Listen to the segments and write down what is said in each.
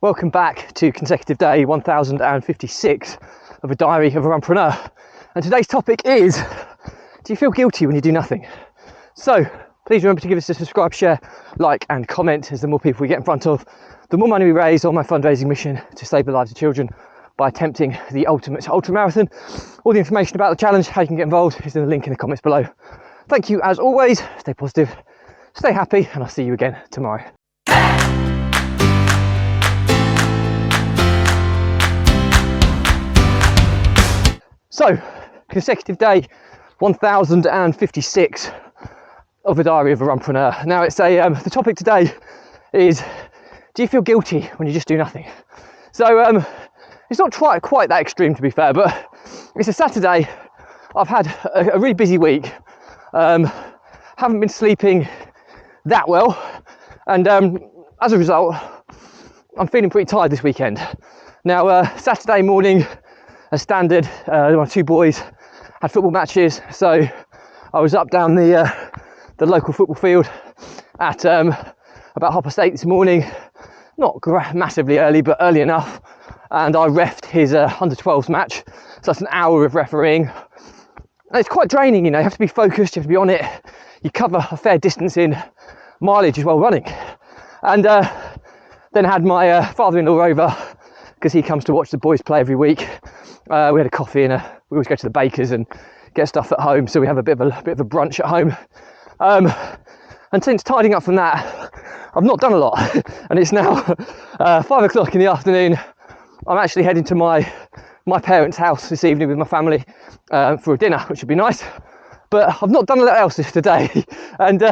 Welcome back to consecutive day 1056 of a diary of a runpreneur. And today's topic is, do you feel guilty when you do nothing? So please remember to give us a subscribe, share, like and comment, as the more people we get in front of, the more money we raise on my fundraising mission to save the lives of children by attempting the ultimate ultra marathon. All the information about the challenge, how you can get involved, is in the link in the comments below. Thank you as always, stay positive, stay happy, and I'll see you again tomorrow. So, consecutive day 1056 of a diary of a runpreneur. Now it's the topic today is, do you feel guilty when you just do nothing? So it's not quite that extreme, to be fair, but it's a Saturday. I've had a really busy week, haven't been sleeping that well, and as a result I'm feeling pretty tired this weekend. Now Saturday morning, as standard, my two boys had football matches, so I was up down the local football field at about 8:30 this morning. Not massively early, but early enough, and I reffed his under 12s match, so that's an hour of refereeing. And it's quite draining, you know. You have to be focused, you have to be on it, you cover a fair distance in mileage as well running. And then had my father-in-law over, because he comes to watch the boys play every week. We had a coffee and we always go to the baker's and get stuff at home, so we have a bit of a brunch at home. And since tidying up from that, I've not done a lot, and it's now 5 o'clock in the afternoon. I'm actually heading to my parents' house this evening with my family for a dinner, which would be nice. But I've not done a lot else today, and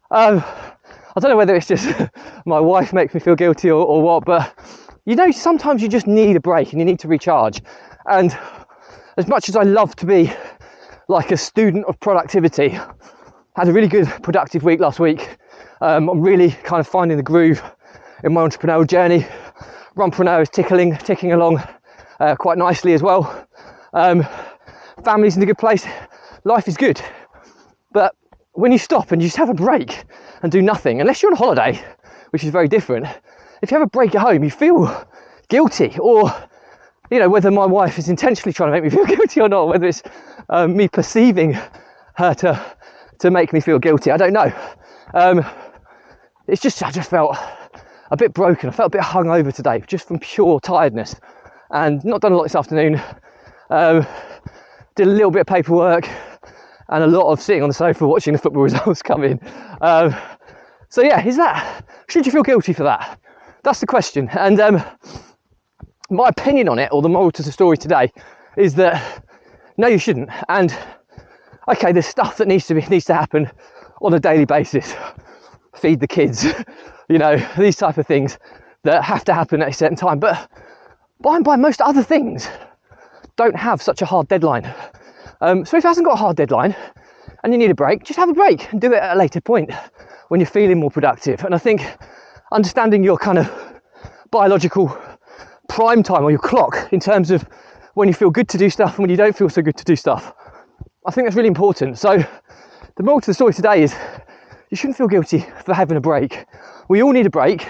I don't know whether it's just my wife makes me feel guilty or what, but you know, sometimes you just need a break and you need to recharge. And as much as I love to be like a student of productivity, had a really good productive week last week. I'm really kind of finding the groove in my entrepreneurial journey. Runpreneur is ticking along quite nicely as well. Family's in a good place. Life is good. But when you stop and you just have a break and do nothing, unless you're on holiday, which is very different, if you have a break at home, you feel guilty. Or, you know, whether my wife is intentionally trying to make me feel guilty or not, whether it's me perceiving her to make me feel guilty, I don't know. It's just, I just felt a bit broken. I felt a bit hungover today, just from pure tiredness, and not done a lot this afternoon. Did a little bit of paperwork and a lot of sitting on the sofa watching the football results come in. So yeah, should you feel guilty for that? That's the question. And my opinion on it, or the moral to the story today, is that no, you shouldn't. And okay, there's stuff that needs to happen on a daily basis. Feed the kids, you know, these type of things that have to happen at a certain time. But by and by, most other things don't have such a hard deadline. So if it hasn't got a hard deadline and you need a break, just have a break and do it at a later point when you're feeling more productive. And I think understanding your kind of biological prime time, or your clock, in terms of when you feel good to do stuff and when you don't feel so good to do stuff, I think that's really important. So the moral to the story today is, you shouldn't feel guilty for having a break. We all need a break.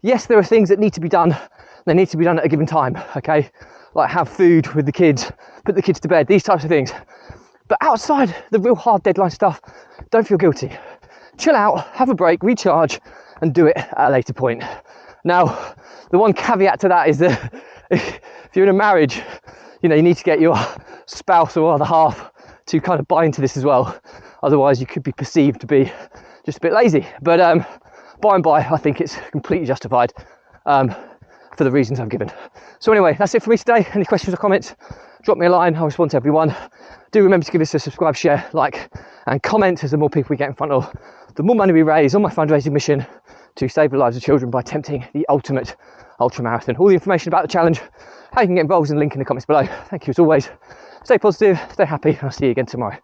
Yes, there are things that need to be done. They need to be done at a given time, okay? Like have food with the kids, put the kids to bed, these types of things. But outside the real hard deadline stuff, don't feel guilty. Chill out, have a break, recharge, and do it at a later point. Now, the one caveat to that is that if you're in a marriage, you know, you need to get your spouse or other half to kind of buy into this as well. Otherwise, you could be perceived to be just a bit lazy. But by and by, I think it's completely justified for the reasons I've given. So anyway, that's it for me today. Any questions or comments, drop me a line. I'll respond to everyone. Do remember to give us a subscribe, share, like, and comment, as the more people we get in front of, the more money we raise on my fundraising mission to save the lives of children by attempting the ultimate ultra marathon. All the information about the challenge, how you can get involved, is in the link in the comments below. Thank you as always. Stay positive, stay happy, and I'll see you again tomorrow.